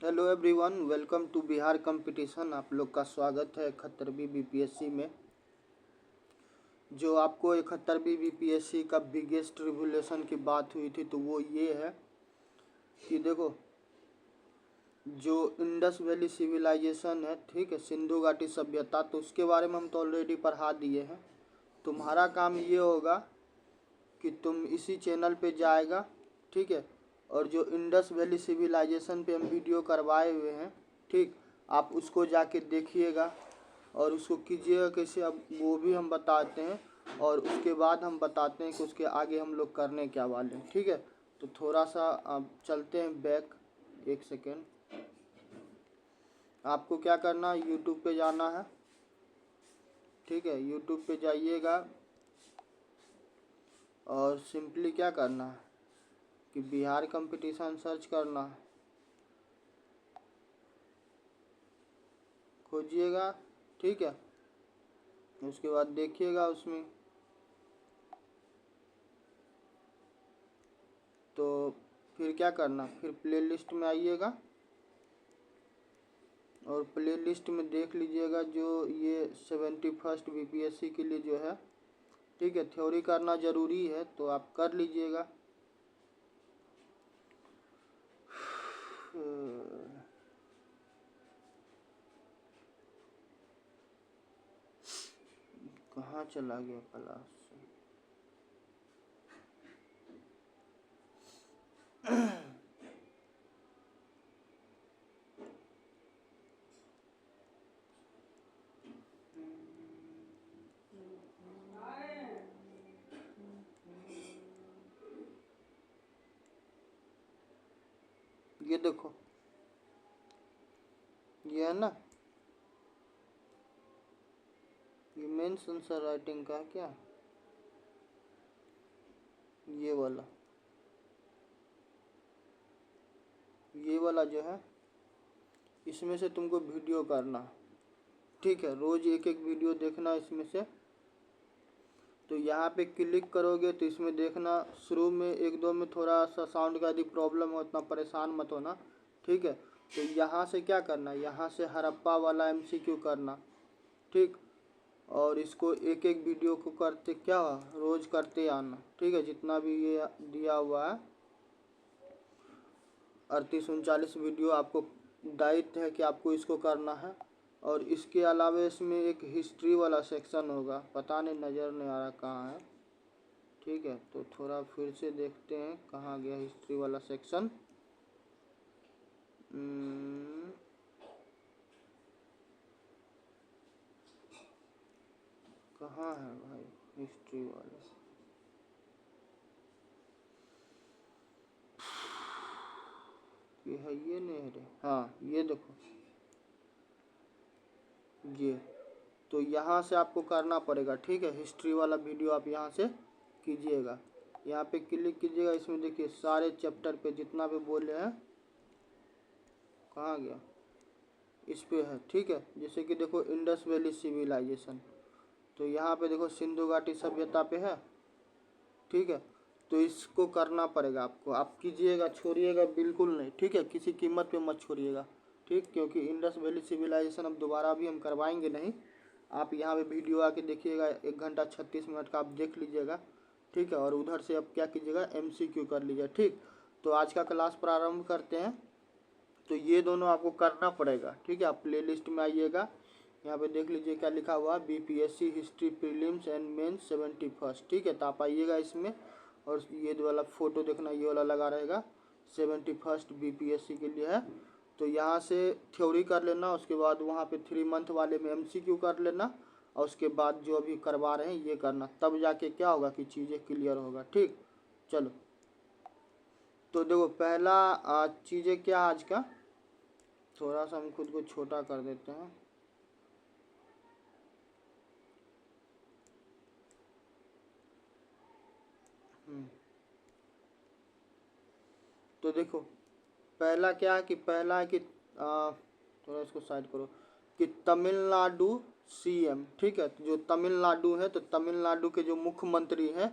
Hello everyone, welcome to Bihar competition. आप लोग का स्वागत है 71वीं बीपीएससी में। जो आपको 71वीं बीपीएससी का बिगेस्ट रिवोल्यूशन की बात हुई थी तो वो ये है कि देखो, जो इंडस वैली सिविलाइजेशन है, ठीक है, सिंधु घाटी सभ्यता, तो उसके बारे में हम तो ऑलरेडी पढ़ा दिए हैं। तुम्हारा काम ये होगा कि तुम इसी चैनल पे जाएगा, ठीक है, और जो इंडस वैली सिविलाइजेशन पे हम वीडियो करवाए हुए हैं, ठीक, आप उसको जाके देखिएगा और उसको कीजिएगा कैसे, अब वो भी हम बताते हैं। और उसके बाद हम बताते हैं कि उसके आगे हम लोग करने क्या वाले हैं, ठीक है। तो थोड़ा सा अब चलते हैं बैक, एक सेकेंड। आपको क्या करना है, यूट्यूब पे जाना है, ठीक है, यूट्यूब पे जाइएगा और सिंपली क्या करना है कि बिहार कंपटीशन सर्च करना है, खोजिएगा, ठीक है। उसके बाद देखिएगा उसमें, तो फिर क्या करना, फिर प्लेलिस्ट में आइएगा और प्लेलिस्ट में देख लीजिएगा जो ये 71st बीपीएससी के लिए जो है, ठीक है, थ्योरी करना ज़रूरी है तो आप कर लीजिएगा। कहाँ चला गया क्लास से? ये देखो, ये है ना, ये मेंस आंसर राइटिंग का है क्या, ये वाला, ये वाला जो है, इसमें से तुमको वीडियो करना, ठीक है, रोज़ एक एक वीडियो देखना इसमें से। तो यहाँ पे क्लिक करोगे तो इसमें देखना, शुरू में एक दो में थोड़ा सा साउंड का यदि प्रॉब्लम हो, इतना परेशान मत होना, ठीक है। तो यहाँ से क्या करना, यहाँ से हड़प्पा वाला एमसीक्यू करना, ठीक, और इसको एक एक वीडियो को करते क्या रोज़ करते आना, ठीक है, जितना भी ये दिया हुआ है 3839 वीडियो आपको दायित्व है कि आपको इसको करना है। और इसके अलावा इसमें एक हिस्ट्री वाला सेक्शन होगा, पता नहीं नज़र नहीं आ रहा कहाँ है, ठीक है। तो थोड़ा फिर से देखते हैं कहाँ गया हिस्ट्री वाला सेक्शन। कहाँ है भाई हिस्ट्री वाला, ये है, ये नहीं है रे, हाँ ये देखो ये। तो यहाँ से आपको करना पड़ेगा, ठीक है, हिस्ट्री वाला वीडियो आप यहाँ से कीजिएगा, यहाँ पे क्लिक कीजिएगा, इसमें देखिए सारे चैप्टर पे जितना भी बोले हैं, कहाँ गया, इस पे है, ठीक है। जैसे कि देखो इंडस वैली सिविलाइजेशन, तो यहाँ पे देखो सिंधु घाटी सभ्यता पे है, ठीक है। तो इसको करना पड़ेगा आपको, आप कीजिएगा, छोड़िएगा बिल्कुल नहीं, ठीक है, किसी कीमत पे मत छोड़िएगा, ठीक, क्योंकि इंडस वैली सिविलाइजेशन अब दोबारा भी हम करवाएंगे नहीं। आप यहाँ पे वीडियो आके देखिएगा, 1 घंटा 36 मिनट का आप देख लीजिएगा, ठीक है। और उधर से आप क्या कीजिएगा, एमसीक्यू कर लीजिए, ठीक। तो आज का क्लास प्रारंभ करते हैं। तो ये दोनों आपको करना पड़ेगा, ठीक है। आप प्लेलिस्ट में आइएगा, यहाँ पे देख लीजिए क्या लिखा हुआ, BPSC history prelims and mains 71st, ठीक है। तो आप आइएगा इसमें, और ये वाला फोटो देखना, ये वाला लगा रहेगा, 71st बीपीएससी के लिए है। तो यहाँ से थ्योरी कर लेना, उसके बाद वहाँ पे 3 मंथ वाले में एमसीक्यू कर लेना, और उसके बाद जो अभी करवा रहे हैं ये करना, तब जाके क्या होगा कि चीज़ें क्लियर होगा, ठीक। चलो, तो देखो पहला चीज़ें क्या आज का, थोड़ा सा हम खुद को छोटा कर देते हैं। तो देखो पहला क्या है कि पहला है कि थोड़ा इसको साइड करो, कि तमिलनाडु सीएम, ठीक है। तो जो तमिलनाडु है, तो तमिलनाडु के जो मुख्यमंत्री हैं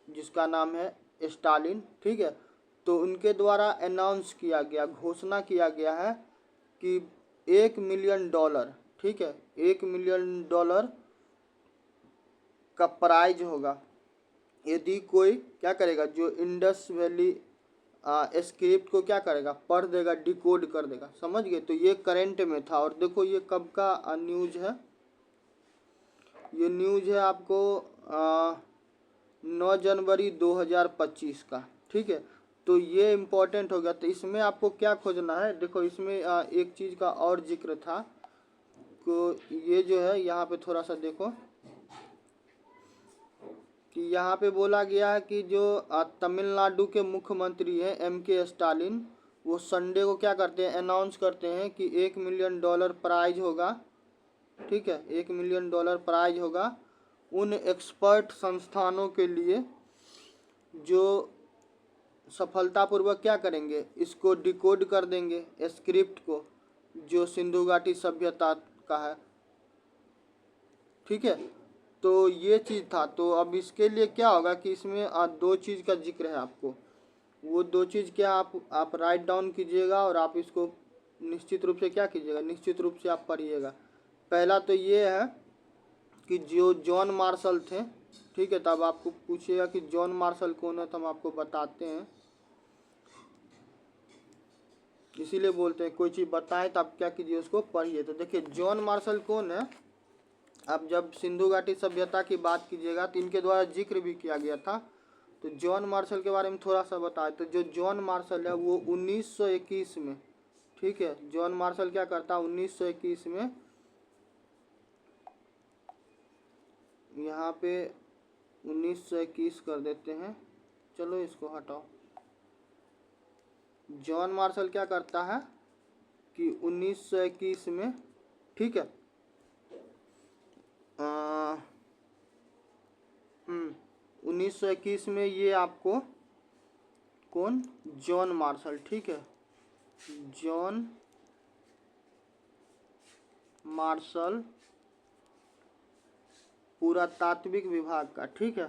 जिसका नाम है स्टालिन, ठीक है। तो उनके द्वारा अनाउंस किया गया, घोषणा किया गया है कि $1 मिलियन, ठीक है, $1 मिलियन का प्राइज होगा यदि कोई क्या करेगा, जो इंडस वैली स्क्रिप्ट को क्या करेगा, पढ़ देगा, डिकोड कर देगा। समझ गए। तो ये करंट में था। और देखो ये कब का न्यूज़ है, ये न्यूज़ है आपको 9 जनवरी 2025 का, ठीक है। तो ये इम्पोर्टेंट हो गया। तो इसमें आपको क्या खोजना है, देखो इसमें एक चीज़ का और जिक्र था, को ये जो है यहाँ पे थोड़ा सा देखो कि यहाँ पे बोला गया है कि जो तमिलनाडु के मुख्यमंत्री हैं M.K. स्टालिन, वो संडे को क्या करते हैं, अनाउंस करते हैं कि $1 मिलियन प्राइज होगा, ठीक है, $1 मिलियन प्राइज होगा उन एक्सपर्ट संस्थानों के लिए जो सफलतापूर्वक क्या करेंगे, इसको डिकोड कर देंगे स्क्रिप्ट को, जो सिंधु घाटी सभ्यता का है, ठीक है। तो ये चीज़ था। तो अब इसके लिए क्या होगा कि इसमें दो चीज़ का जिक्र है आपको, वो दो चीज़ क्या आप राइट डाउन कीजिएगा और आप इसको निश्चित रूप से क्या कीजिएगा, निश्चित रूप से आप पढ़िएगा। पहला तो ये है कि जो जॉन मार्शल थे, ठीक है, तब आपको पूछिएगा कि जॉन मार्शल कौन है, तो हम आपको बताते हैं। इसीलिए बोलते हैं कोई चीज़ बताएं तो आप क्या कीजिए, उसको पढ़िए। तो देखिए जॉन मार्शल कौन है। अब जब सिंधु घाटी सभ्यता की बात कीजिएगा तो इनके द्वारा जिक्र भी किया गया था। तो जॉन मार्शल के बारे में थोड़ा सा बताएं। तो जो जॉन मार्शल है वो 1921 में, ठीक है, जॉन मार्शल क्या करता है 1921 में, यहाँ पे 1921 कर देते हैं, चलो इसको हटाओ। जॉन मार्शल क्या करता है कि 1921 में, ठीक है, 1921 में ये आपको कौन, जॉन मार्शल, ठीक है, जॉन मार्शल पुरातात्विक विभाग का, ठीक है,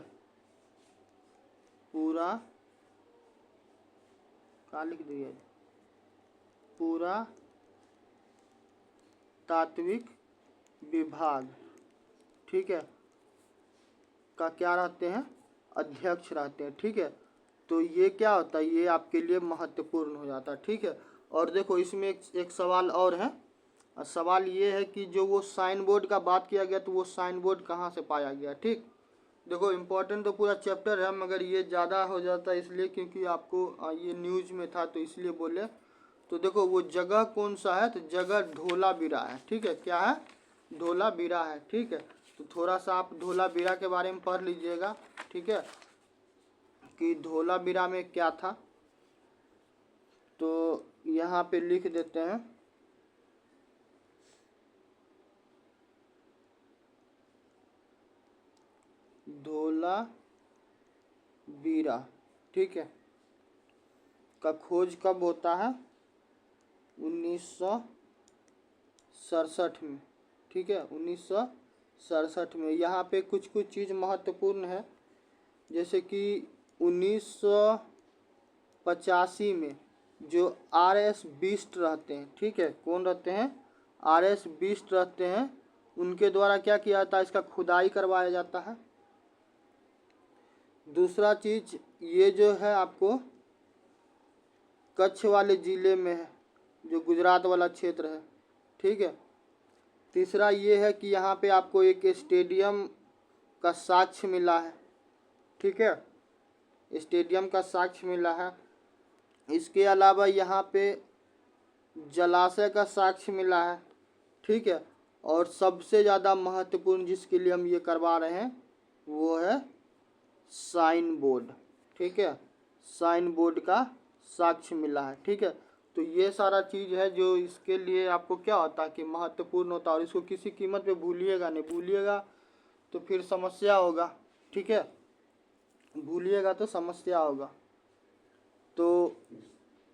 पूरा क्या लिख दिया, पुरातात्विक विभाग, ठीक है, का क्या रहते हैं, अध्यक्ष रहते हैं, ठीक है। तो ये क्या होता है, ये आपके लिए महत्वपूर्ण हो जाता है, ठीक है। और देखो इसमें एक सवाल और है। सवाल ये है कि जो वो साइन बोर्ड का बात किया गया, तो वो साइन बोर्ड कहाँ से पाया गया, ठीक। देखो इम्पोर्टेंट तो पूरा चैप्टर है, मगर ये ज़्यादा हो जाता है इसलिए क्योंकि आपको ये न्यूज़ में था तो इसलिए बोले। तो देखो वो जगह कौन सा है, तो जगह धोलावीरा है, ठीक है, क्या है, धोलावीरा है, ठीक है। तो थोड़ा सा आप धोलावीरा के बारे में पढ़ लीजिएगा, ठीक है, कि धोलावीरा में क्या था। तो यहाँ पे लिख देते हैं, धोलावीरा, ठीक है, का खोज कब होता है, 1967 में, ठीक है, 1967 में। यहाँ पे कुछ चीज़ महत्वपूर्ण है, जैसे कि 1985 में जो RS बिस्ट रहते हैं, ठीक है, कौन रहते हैं, RS बिस्ट रहते हैं, उनके द्वारा क्या किया जाता है, इसका खुदाई करवाया जाता है। दूसरा चीज़ ये जो है आपको कच्छ वाले ज़िले में है, जो गुजरात वाला क्षेत्र है, ठीक है। तीसरा ये है कि यहाँ पे आपको एक स्टेडियम का साक्ष्य मिला है, ठीक है, स्टेडियम का साक्ष्य मिला है। इसके अलावा यहाँ पे जलाशय का साक्ष्य मिला है, ठीक है। और सबसे ज़्यादा महत्वपूर्ण जिसके लिए हम ये करवा रहे हैं वो है साइन बोर्ड, ठीक है, साइन बोर्ड का साक्ष्य मिला है, ठीक है। तो ये सारा चीज़ है जो इसके लिए आपको क्या होता है कि महत्वपूर्ण होता है। और इसको किसी कीमत पे भूलिएगा नहीं, भूलिएगा तो फिर समस्या होगा, ठीक है, भूलिएगा तो समस्या होगा। तो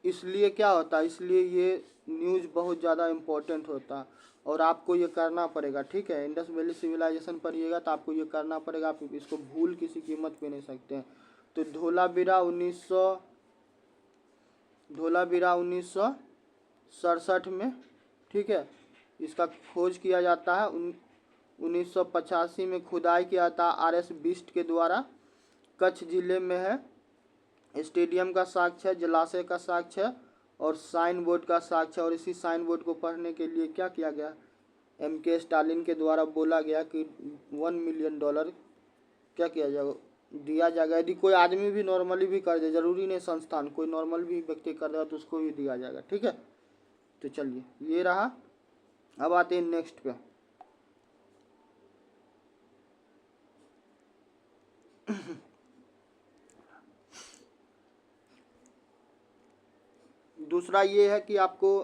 इसलिए क्या होता है, इसलिए ये न्यूज़ बहुत ज़्यादा इम्पोर्टेंट होता है और आपको ये करना पड़ेगा, ठीक है। इंडस वैली सिविलाइजेशन पढ़िएगा तो आपको ये करना पड़ेगा, आप इसको भूल किसी कीमत पे नहीं सकते हैं। तो धोलावीरा धोलावीरा 1967 में, ठीक है। इसका खोज किया जाता है। 1985 में खुदाई किया था RS बिस्ट के द्वारा। कच्छ जिले में है। स्टेडियम का साक्ष्य है, जलाशय का साक्ष्य है और साइन बोर्ड का साक्ष्य है। और इसी साइन बोर्ड को पढ़ने के लिए क्या किया गया, MK स्टालिन के द्वारा बोला गया कि $1 मिलियन क्या किया जाएगा, दिया जाएगा। यदि कोई आदमी भी नॉर्मली भी कर दे, जरूरी नहीं संस्थान, कोई नॉर्मल भी व्यक्ति कर देगा तो उसको भी दिया जाएगा, ठीक है। तो चलिए ये रहा। अब आते हैं नेक्स्ट पे। दूसरा ये है कि आपको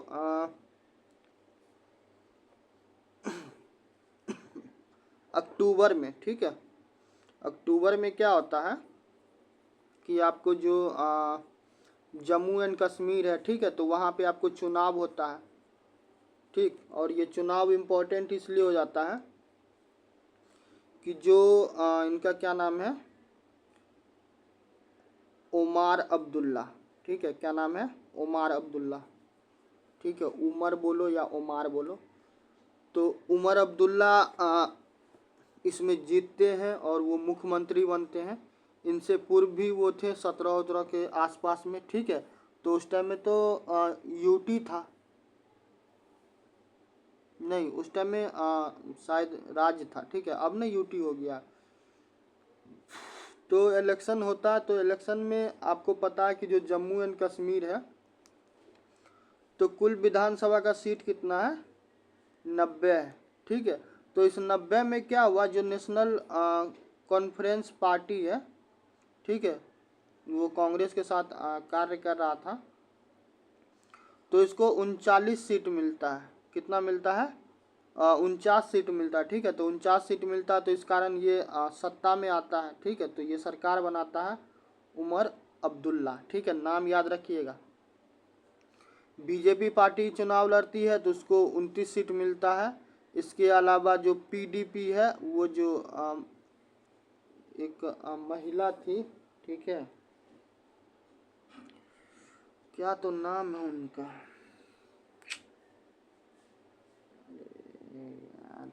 अक्टूबर में, ठीक है, अक्टूबर में क्या होता है कि आपको जो जम्मू एंड कश्मीर है, ठीक है, तो वहाँ पे आपको चुनाव होता है, ठीक। और ये चुनाव इम्पोर्टेंट इसलिए हो जाता है कि जो इनका क्या नाम है, उमर अब्दुल्ला, ठीक है, क्या नाम है, उमर अब्दुल्ला, ठीक है, उमर बोलो या उमर बोलो। तो उमर अब्दुल्ला इसमें जीतते हैं और वो मुख्यमंत्री बनते हैं। इनसे पूर्व भी वो थे 17 के आसपास में, ठीक है। तो उस टाइम में तो यूटी था, नहीं उस टाइम में शायद राज्य था, ठीक है, अब ना यूटी हो गया। तो इलेक्शन होता है, तो इलेक्शन में आपको पता है कि जो जम्मू एंड कश्मीर है, तो कुल विधानसभा का सीट कितना है, 90 है, ठीक है। तो इस 90 में क्या हुआ, जो नेशनल कॉन्फ्रेंस पार्टी है, ठीक है, वो कांग्रेस के साथ कार्य कर रहा था, तो इसको 39 सीट मिलता है। कितना मिलता है, 49 सीट मिलता है, ठीक है। तो 49 सीट मिलता है, तो इस कारण ये सत्ता में आता है, ठीक है। तो ये सरकार बनाता है उमर अब्दुल्ला, ठीक है, नाम याद रखिएगा। बीजेपी पार्टी चुनाव लड़ती है तो उसको 29 सीट मिलता है। इसके अलावा जो PDP है, वो जो एक महिला थी, ठीक है, क्या तो नाम है उनका, यार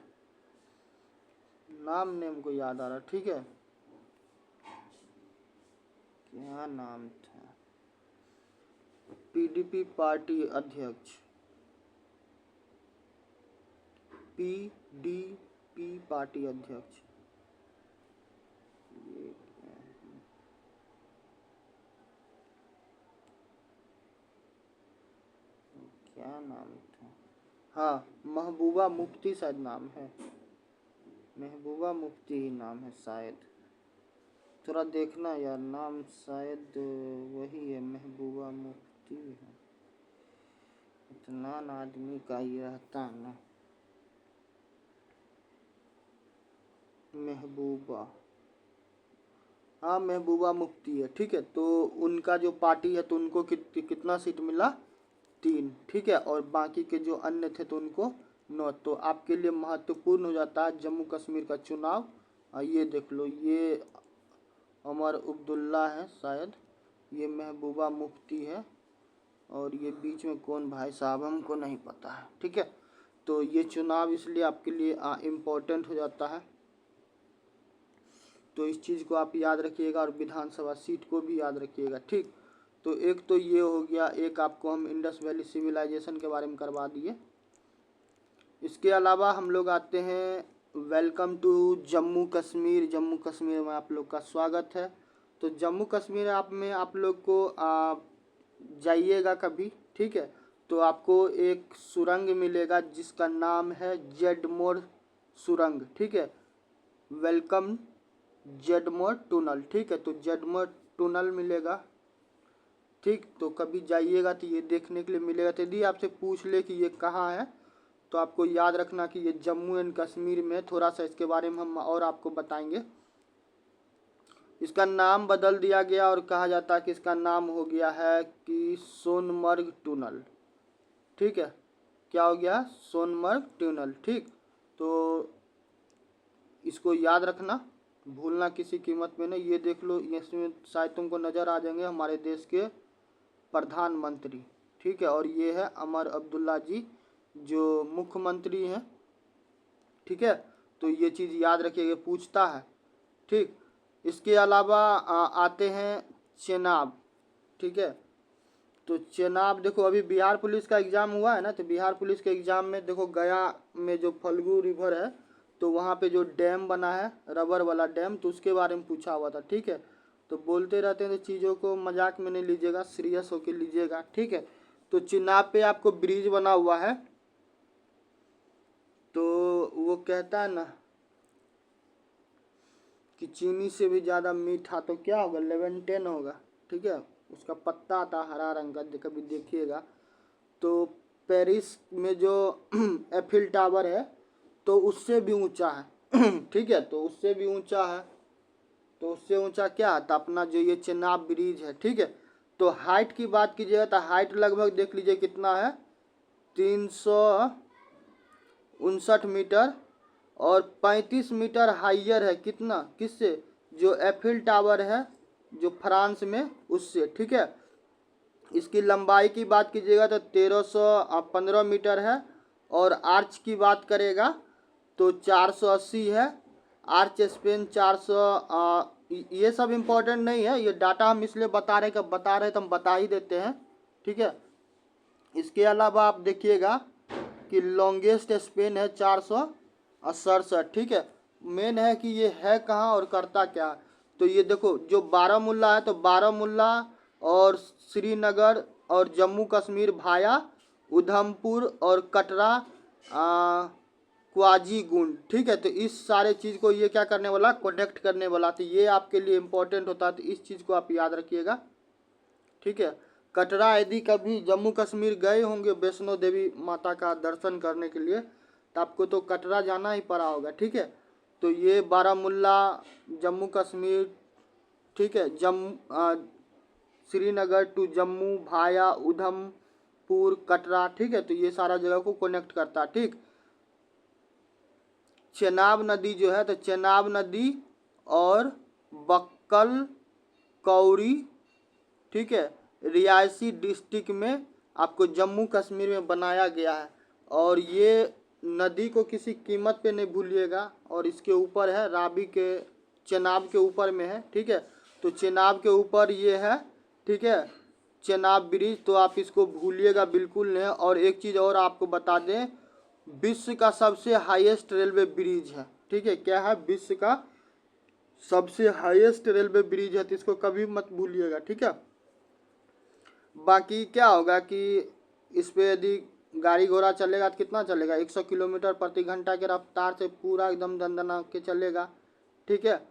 नाम ने हमको याद आ रहा, ठीक है, क्या नाम था, PDP पार्टी अध्यक्ष, PDP पार्टी अध्यक्ष, ये क्या नाम था, हाँ महबूबा मुफ्ती शायद नाम है, महबूबा मुफ्ती ही नाम है शायद, थोड़ा देखना यार, नाम शायद वही है, महबूबा मुफ्ती है। इतना ना आदमी का ही रहता है ना, महबूबा, हाँ महबूबा मुफ्ती है, ठीक है। तो उनका जो पार्टी है, तो उनको कितना सीट मिला, 3, ठीक है। और बाकी के जो अन्य थे तो उनको 9। तो आपके लिए महत्वपूर्ण हो जाता है जम्मू कश्मीर का चुनाव। ये देख लो, ये उमर अब्दुल्ला है शायद, ये महबूबा मुफ्ती है, और ये बीच में कौन भाई साहब हमको नहीं पता है, ठीक है। तो ये चुनाव इसलिए आपके लिए इम्पोर्टेंट हो जाता है। तो इस चीज़ को आप याद रखिएगा और विधानसभा सीट को भी याद रखिएगा, ठीक। तो एक तो ये हो गया, एक आपको हम इंडस वैली सिविलाइजेशन के बारे में करवा दिए। इसके अलावा हम लोग आते हैं, वेलकम टू जम्मू कश्मीर। जम्मू कश्मीर में आप लोग का स्वागत है। तो जम्मू कश्मीर में आप लोग को जाइएगा कभी, ठीक है, तो आपको एक सुरंग मिलेगा जिसका नाम है जेडमोर सुरंग, ठीक है, वेलकम जेडमोर टनल, ठीक है। तो जेडमोर टनल मिलेगा, ठीक। तो कभी जाइएगा तो ये देखने के लिए मिलेगा। तो यदि आपसे पूछ ले कि ये कहाँ है, तो आपको याद रखना कि ये जम्मू एंड कश्मीर में। थोड़ा सा इसके बारे में हम और आपको बताएंगे। इसका नाम बदल दिया गया और कहा जाता है कि इसका नाम हो गया है कि सोनमर्ग टनल, ठीक है। क्या हो गया, सोनमर्ग टनल, ठीक। तो इसको याद रखना, भूलना किसी कीमत में नहीं। ये देख लो, इसमें शायद तुमको नज़र आ जाएंगे हमारे देश के प्रधानमंत्री, ठीक है। और ये है अमर अब्दुल्ला जी जो मुख्यमंत्री हैं, ठीक है। तो ये चीज़ याद रखिएगा, पूछता है, ठीक। इसके अलावा आते हैं चेनाब, ठीक है। तो चेनाब देखो, अभी बिहार पुलिस का एग्ज़ाम हुआ है ना, तो बिहार पुलिस के एग्ज़ाम में देखो गया में जो फल्गु रिवर है, तो वहाँ पे जो डैम बना है रबर वाला डैम, तो उसके बारे में पूछा हुआ था, ठीक है। तो बोलते रहते हैं तो चीज़ों को मजाक में नहीं लीजिएगा, सीरियस होके लीजिएगा, ठीक है। तो चेनाब पे आपको ब्रिज बना हुआ है, तो वो कहता है ना कि चीनी से भी ज़्यादा मीठा, तो क्या होगा, लेवेंटेन होगा, ठीक है। उसका पत्ता आता हरा रंग का, कभी देखिएगा। तो पेरिस में जो एफिल टावर है, तो उससे भी ऊंचा है ठीक है। तो उससे भी ऊंचा है, तो उससे ऊंचा क्या है, तो अपना जो ये चेनाब ब्रिज है, ठीक है। तो हाइट की बात कीजिएगा तो हाइट लगभग देख लीजिए कितना है, 359 मीटर, और 35 मीटर हाइयर है, कितना, किससे, जो एफिल टावर है जो फ्रांस में, उससे, ठीक है। इसकी लंबाई की बात कीजिएगा तो 1315 मीटर है, और आर्च की बात करेगा तो 480 है। आर्च स्पेन 400, ये सब इम्पोर्टेंट नहीं है, ये डाटा हम इसलिए बता रहे तो हम बता ही देते हैं, ठीक है। इसके अलावा आप देखिएगा कि लॉन्गेस्ट स्पेन है 467, ठीक है। मेन है कि ये है कहाँ और करता क्या है। तो ये देखो जो बारामूला है, तो बारामूला और श्रीनगर और जम्मू कश्मीर भाया उधमपुर और कटरा, क्वाजीगुंड, ठीक है। तो इस सारे चीज़ को ये क्या करने वाला, कनेक्ट करने वाला, तो ये आपके लिए इम्पोर्टेंट होता है, तो इस चीज़ को आप याद रखिएगा, ठीक है। कटरा यदि कभी जम्मू कश्मीर गए होंगे वैष्णो देवी माता का दर्शन करने के लिए, तो आपको तो कटरा जाना ही पड़ा होगा, ठीक है। तो ये बारामूला जम्मू कश्मीर, ठीक है, श्रीनगर टू जम्मू भाया उधमपुर कटरा, ठीक है। तो ये सारा जगह को कनेक्ट करता है, ठीक। चेनाब नदी जो है, तो चेनाब नदी और बक्कल कौरी, ठीक है, रियासी डिस्ट्रिक्ट में आपको जम्मू कश्मीर में बनाया गया है। और ये नदी को किसी कीमत पे नहीं भूलिएगा, और इसके ऊपर है रावी के, चेनाब के ऊपर में है, ठीक है। तो चेनाब के ऊपर ये है, ठीक है, चेनाब ब्रिज, तो आप इसको भूलिएगा बिल्कुल नहीं। और एक चीज़ और आपको बता दें, विश्व का सबसे हाईएस्ट रेलवे ब्रिज है, ठीक है। क्या है, विश्व का सबसे हाईएस्ट रेलवे ब्रिज है, तो इसको कभी मत भूलिएगा, ठीक है। बाकी क्या होगा कि इस पे यदि गाड़ी घोड़ा चलेगा तो कितना चलेगा, 100 किलोमीटर प्रति घंटा के रफ्तार से पूरा एकदम दंदना के चलेगा, ठीक है।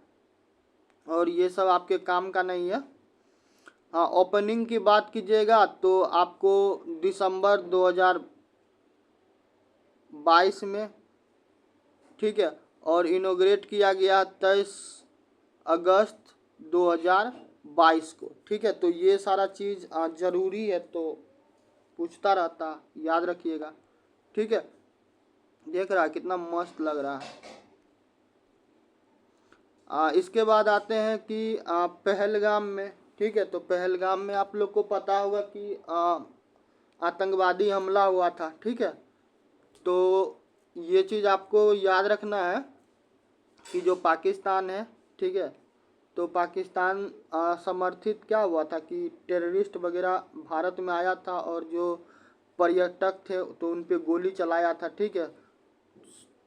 और ये सब आपके काम का नहीं है। हाँ, ओपनिंग की बात कीजिएगा तो आपको दिसंबर 2022 में, ठीक है, और इनोग्रेट किया गया 23 अगस्त 2022 को, ठीक है। तो ये सारा चीज़ ज़रूरी है, तो पूछता रहता, याद रखिएगा, ठीक है। देख रहा है कितना मस्त लग रहा है। इसके बाद आते हैं कि पहलगाम में, ठीक है। तो पहलगाम में आप लोग को पता होगा कि आतंकवादी हमला हुआ था, ठीक है। तो ये चीज़ आपको याद रखना है कि जो पाकिस्तान है, ठीक है, तो पाकिस्तान समर्थित क्या हुआ था कि टेररिस्ट वगैरह भारत में आया था, और जो पर्यटक थे तो उन पे गोली चलाया था, ठीक है।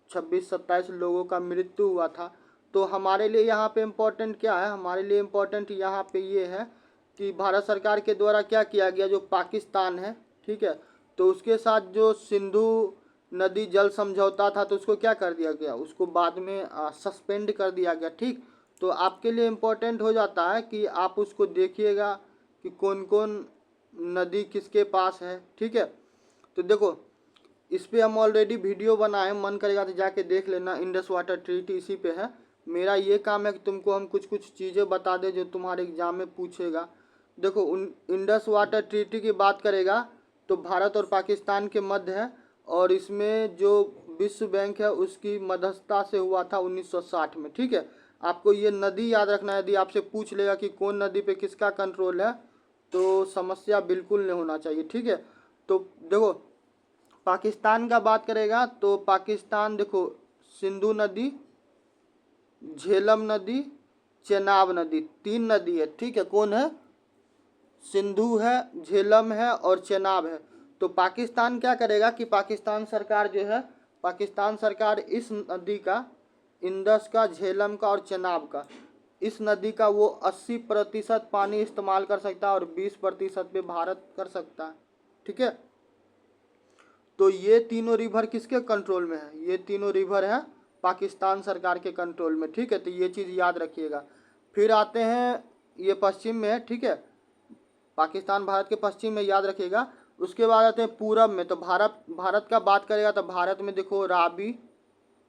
26-27 लोगों का मृत्यु हुआ था। तो हमारे लिए यहाँ पे इम्पोर्टेंट क्या है, हमारे लिए इम्पोर्टेंट यहाँ पे ये है कि भारत सरकार के द्वारा क्या किया गया, जो पाकिस्तान है, ठीक है, तो उसके साथ जो सिंधु नदी जल समझौता था, तो उसको क्या कर दिया गया, उसको बाद में सस्पेंड कर दिया गया, ठीक। तो आपके लिए इम्पोर्टेंट हो जाता है कि आप उसको देखिएगा कि कौन कौन नदी किसके पास है, ठीक है। तो देखो इस पे हम ऑलरेडी वीडियो बनाए, मन करेगा तो जाके देख लेना, इंडस वाटर ट्रीटी इसी पे है। मेरा ये काम है कि तुमको हम कुछ कुछ चीज़ें बता दें जो तुम्हारे एग्जाम में पूछेगा। देखो इंडस वाटर ट्रीटी की बात करेगा तो भारत और पाकिस्तान के मध्य है, और इसमें जो विश्व बैंक है उसकी मध्यस्थता से हुआ था 1960 में, ठीक है। आपको ये नदी याद रखना है, यदि आपसे पूछ लेगा कि कौन नदी पे किसका कंट्रोल है, तो समस्या बिल्कुल नहीं होना चाहिए, ठीक है। तो देखो पाकिस्तान का बात करेगा तो पाकिस्तान देखो सिंधु नदी, झेलम नदी, चेनाब नदी, 3 नदी है, ठीक है। कौन है? सिंधु है, झेलम है और चेनाब है। तो पाकिस्तान क्या करेगा कि पाकिस्तान सरकार जो है, पाकिस्तान सरकार इस नदी का, इंडस का, झेलम का और चेनाब का, इस नदी का वो 80% पानी इस्तेमाल कर सकता है और 20% पे भारत कर सकता है, ठीक है। तो ये तीनों रिवर किसके कंट्रोल में है? ये तीनों रिवर है पाकिस्तान सरकार के कंट्रोल में, ठीक है। तो ये चीज़ याद रखिएगा। फिर आते हैं, ये पश्चिम में है, ठीक है। पाकिस्तान भारत के पश्चिम में, याद रखिएगा। उसके बाद आते हैं पूरब में। तो भारत का बात करेगा तो भारत में देखो रावी,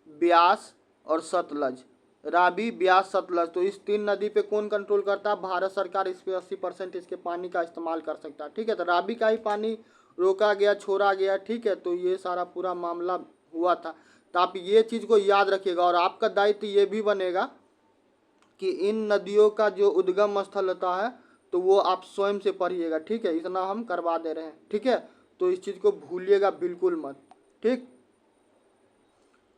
ब्यास और सतलज। रावी, ब्यास, सतलज, तो इस 3 नदी पे कौन कंट्रोल करता है? भारत सरकार। इस पे 80% इसके पानी का इस्तेमाल कर सकता है, ठीक है। तो रावी का ही पानी रोका गया, छोड़ा गया, ठीक है। तो ये सारा पूरा मामला हुआ था। तो आप ये चीज़ को याद रखिएगा और आपका दायित्व ये भी बनेगा कि इन नदियों का जो उद्गम स्थल होता है तो वो आप स्वयं से पढ़िएगा, ठीक है। इतना हम करवा दे रहे हैं, ठीक है। तो इस चीज़ को भूलिएगा बिल्कुल मत, ठीक।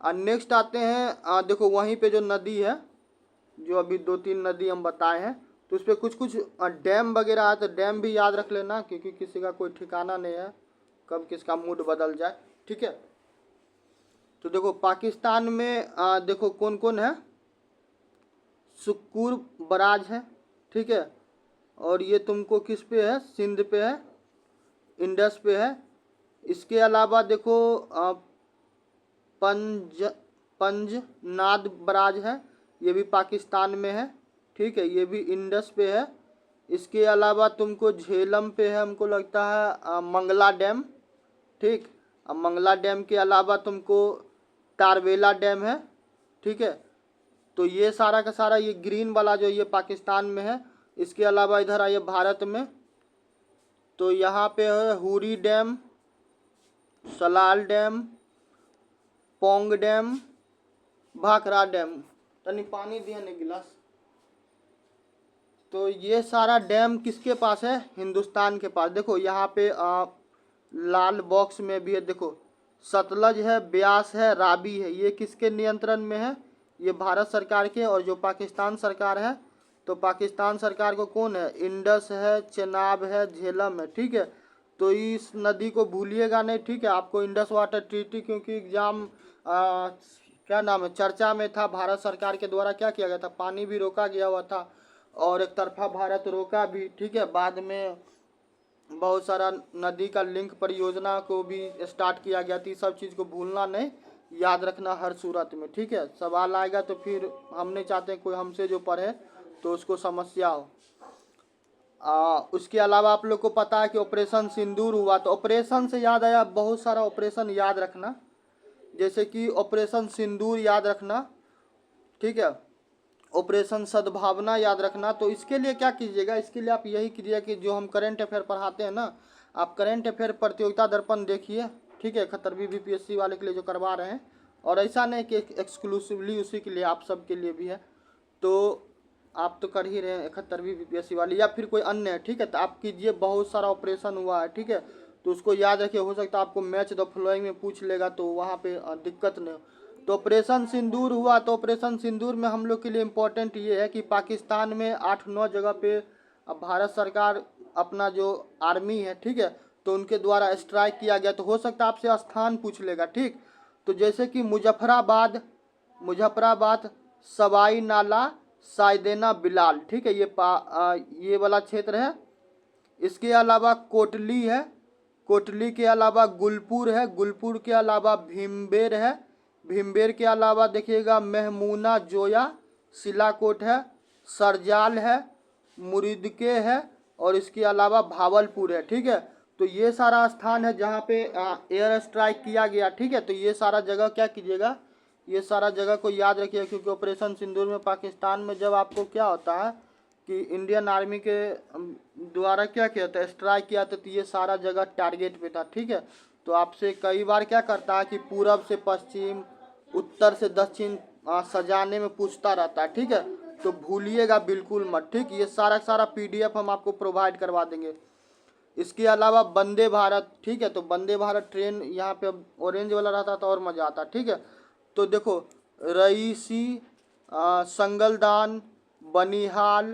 नेक्स्ट आते हैं, देखो वहीं पे जो नदी है, जो अभी 2-3 नदी हम बताए हैं, तो उस पर कुछ कुछ डैम वगैरह है। तो डैम भी याद रख लेना, क्योंकि किसी का कोई ठिकाना नहीं है कब किसका मूड बदल जाए, ठीक है। तो देखो पाकिस्तान में देखो कौन कौन है। सुक्कुर बराज है, ठीक है। और ये तुमको किस पे है? सिंध पे है, इंडस पे है। इसके अलावा देखो पंजनाद बराज है, ये भी पाकिस्तान में है, ठीक है। ये भी इंडस पे है। इसके अलावा तुमको झेलम पे है, हमको लगता है मंगला डैम, ठीक। अब मंगला डैम के अलावा तुमको टारवेला डैम है, ठीक है। तो ये सारा का सारा ये ग्रीन वाला जो ये पाकिस्तान में है। इसके अलावा इधर आइए भारत में, तो यहाँ पे है Uri dam, Salal dam, Pong dam, Bhakra dam. तनी पानी दिया नहीं गिलास। तो ये सारा डैम किसके पास है? हिंदुस्तान के पास। देखो यहाँ पे लाल बॉक्स में भी है, देखो सतलज है, ब्यास है, रावी है, ये किसके नियंत्रण में है? ये भारत सरकार के। और जो पाकिस्तान सरकार है, तो पाकिस्तान सरकार को कौन है? इंडस है, चेनाब है, झेलम है, ठीक है। तो इस नदी को भूलिएगा नहीं, ठीक है। आपको इंडस वाटर ट्रीटी, क्योंकि एग्जाम क्या नाम है, चर्चा में था, भारत सरकार के द्वारा क्या किया गया था, पानी भी रोका गया हुआ था और एक तरफा भारत रोका भी, ठीक है। बाद में बहुत सारा नदी का लिंक परियोजना को भी स्टार्ट किया गया था। सब चीज़ को भूलना नहीं, याद रखना हर सूरत में, ठीक है। सवाल आएगा तो फिर हम नहीं चाहते कोई हमसे जो पढ़े तो उसको समस्या हो। उसके अलावा आप लोग को पता है कि ऑपरेशन सिंदूर हुआ। तो ऑपरेशन से याद आया, बहुत सारा ऑपरेशन याद रखना, जैसे कि ऑपरेशन सिंदूर याद रखना, ठीक है। ऑपरेशन सद्भावना याद रखना। तो इसके लिए क्या कीजिएगा? इसके लिए आप यही कीजिए कि जो हम करंट अफेयर पढ़ाते हैं ना, आप करंट अफेयर प्रतियोगिता दर्पण देखिए, ठीक है। 71वीं बीपीएससी वाले के लिए जो करवा रहे हैं, और ऐसा नहीं कि एक्सक्लूसिवली उसी के लिए, आप सब के लिए भी है। तो आप तो कर ही रहे हैं 71वीं बीपीएससी वाली, या फिर कोई अन्य है, ठीक है। तो आप कीजिए, बहुत सारा ऑपरेशन हुआ है, ठीक है। तो उसको याद रखिए, हो सकता है आपको मैच द फॉलोइंग में पूछ लेगा, तो वहाँ पे दिक्कत नहीं हो। तो ऑपरेशन सिंदूर हुआ। तो ऑपरेशन सिंदूर में हम लोग के लिए इम्पोर्टेंट ये है कि पाकिस्तान में 8-9 जगह पे भारत सरकार अपना जो आर्मी है, ठीक है, तो उनके द्वारा स्ट्राइक किया गया। तो हो सकता है आपसे स्थान पूछ लेगा, ठीक। तो जैसे कि मुजफ्फराबाद, सवाई नाला, सायदेना बिलाल, ठीक है, ये वाला क्षेत्र है। इसके अलावा कोटली है, कोटली के अलावा गुलपुर है, गुलपुर के अलावा भीमबेर है, भीमबेर के अलावा देखिएगा महमूना जोया, सिलाकोट है, सरजाल है, मुरीदके है, और इसके अलावा भावलपुर है, ठीक है। तो ये सारा स्थान है जहाँ पे एयर स्ट्राइक किया गया, ठीक है। तो ये सारा जगह क्या कीजिएगा, ये सारा जगह को याद रखिए, क्योंकि ऑपरेशन सिंदूर में पाकिस्तान में जब आपको क्या होता है कि इंडियन आर्मी के द्वारा क्या किया था, स्ट्राइक किया था, तो ये सारा जगह टारगेट पे था, ठीक है। तो आपसे कई बार क्या करता है कि पूरब से पश्चिम, उत्तर से दक्षिण सजाने में पूछता रहता है, ठीक है। तो भूलिएगा बिल्कुल मत, ठीक। ये सारा PDF हम आपको प्रोवाइड करवा देंगे। इसके अलावा वंदे भारत, ठीक है, तो वंदे भारत ट्रेन यहाँ पे ऑरेंज वाला रहता तो और मज़ा आता, ठीक है। तो देखो रईसी, संगलदान, बनिहाल,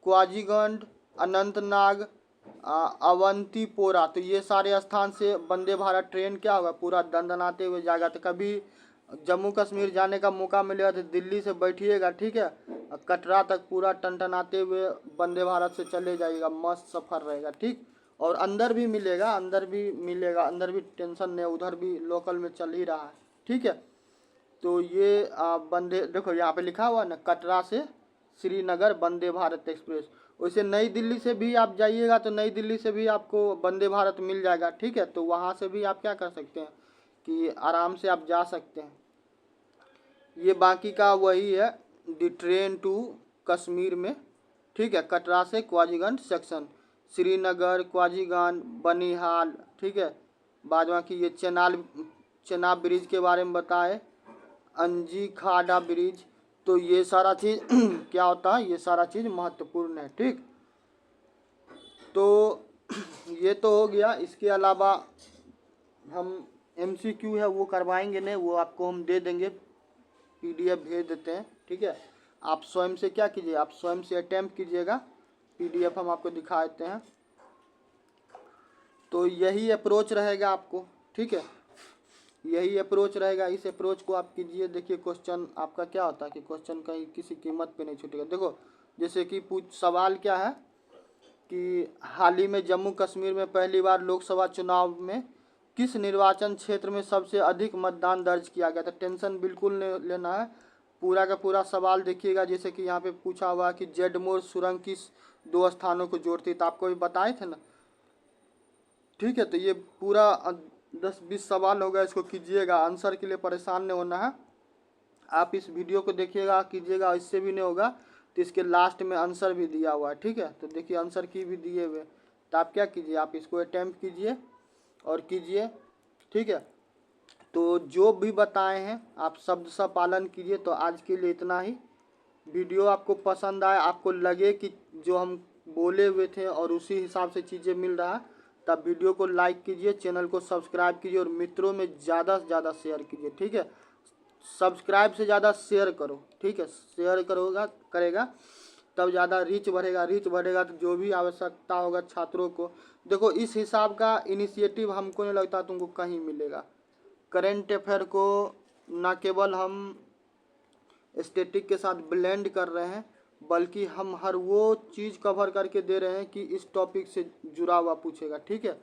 क्वाजीगंज, अनंतनाग, अवंतीपोरा, तो ये सारे स्थान से वंदे भारत ट्रेन क्या होगा, पूरा दंदनाते हुए जाएगा। तो कभी जम्मू कश्मीर जाने का मौका मिलेगा तो दिल्ली से बैठिएगा, ठीक है, कटरा तक पूरा टनटनाते हुए वंदे भारत से चले जाइएगा, मस्त सफ़र रहेगा, ठीक। और अंदर भी मिलेगा, अंदर भी टेंशन नहीं, उधर भी लोकल में चल ही रहा है, ठीक है। तो ये वंदे, देखो यहाँ पे लिखा हुआ ना, कटरा से श्रीनगर वंदे भारत एक्सप्रेस। वैसे नई दिल्ली से भी आप जाइएगा तो नई दिल्ली से भी आपको वंदे भारत मिल जाएगा, ठीक है। तो वहाँ से भी आप क्या कर सकते हैं कि आराम से आप जा सकते हैं। ये बाकी का वही है, द ट्रेन टू कश्मीर में, ठीक है, कटरा से क्वाजीगंज सेक्शन, श्रीनगर, क्वाजीगंज, बनिहाल, ठीक है। बाद बाकी ये चेनाब ब्रिज के बारे में बताए, अंजी खाड़ा ब्रिज। तो ये सारा चीज़ क्या होता है, ये सारा चीज़ महत्वपूर्ण है, ठीक। तो ये तो हो गया। इसके अलावा हम MCQ है वो करवाएंगे नहीं, वो आपको हम दे देंगे, PDF भेज देते हैं, ठीक है। आप स्वयं से क्या कीजिए, आप स्वयं से अटेम्प्ट कीजिएगा, PDF हम आपको दिखा देते हैं। तो यही अप्रोच रहेगा आपको, ठीक है, यही अप्रोच रहेगा। इस अप्रोच को आप कीजिए। देखिए क्वेश्चन आपका क्या होता है कि क्वेश्चन कहीं किसी कीमत पे नहीं छूटेगा। देखो जैसे कि सवाल क्या है कि हाल ही में जम्मू कश्मीर में पहली बार लोकसभा चुनाव में किस निर्वाचन क्षेत्र में सबसे अधिक मतदान दर्ज किया गया था। टेंशन बिल्कुल नहीं लेना है, पूरा का पूरा सवाल देखिएगा। जैसे कि यहाँ पे पूछा हुआ कि जेडमोर सुरंग किस 2 स्थानों को जोड़ती, तो आपको भी बताए थे ना, ठीक है। तो ये पूरा 10-20 सवाल होगा, इसको कीजिएगा। आंसर के लिए परेशान नहीं होना है, आप इस वीडियो को देखिएगा कीजिएगा। इससे भी नहीं होगा तो इसके लास्ट में आंसर भी दिया हुआ है, ठीक है। तो देखिए आंसर की भी दिए हुए, तो आप क्या कीजिए, आप इसको अटेम्प्ट कीजिए और कीजिए, ठीक है। तो जो भी बताए हैं आप शब्द सा पालन कीजिए। तो आज के लिए इतना ही। वीडियो आपको पसंद आए, आपको लगे कि जो हम बोले हुए थे और उसी हिसाब से चीज़ें मिल रहा है, तब वीडियो को लाइक कीजिए, चैनल को सब्सक्राइब कीजिए और मित्रों में ज़्यादा से ज़्यादा शेयर कीजिए, ठीक है। सब्सक्राइब से ज़्यादा शेयर करो, ठीक है, शेयर करेगा तब ज़्यादा रीच बढ़ेगा तो जो भी आवश्यकता होगा छात्रों को। देखो इस हिसाब का इनिशिएटिव हमको नहीं लगता तुमको कहीं मिलेगा। करेंट अफेयर को ना केवल हम स्टैटिक के साथ ब्लेंड कर रहे हैं, बल्कि हम हर वो चीज़ कवर करके दे रहे हैं कि इस टॉपिक से जुड़ा हुआ पूछेगा, ठीक है।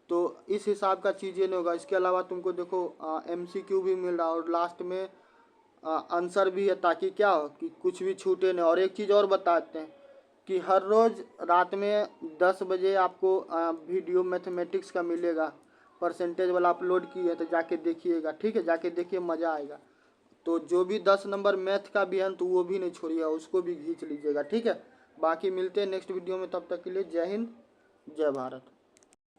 तो इस हिसाब का चीज़ें नहीं होगा। इसके अलावा तुमको देखो MCQ भी मिल रहा है और लास्ट में आंसर भी है, ताकि क्या हो कि कुछ भी छूटे नहीं। और एक चीज़ और बताते हैं कि हर रोज़ रात में 10 बजे आपको वीडियो मैथमेटिक्स का मिलेगा, परसेंटेज वाला अपलोड किए, तो जाके देखिएगा, ठीक है, जाके देखिए मज़ा आएगा। तो जो भी 10 नंबर मैथ का भी है तो वो भी नहीं छोड़िएगा, उसको भी खींच लीजिएगा, ठीक है। बाकी मिलते हैं नेक्स्ट वीडियो में, तब तक के लिए जय हिंद, जय भारत।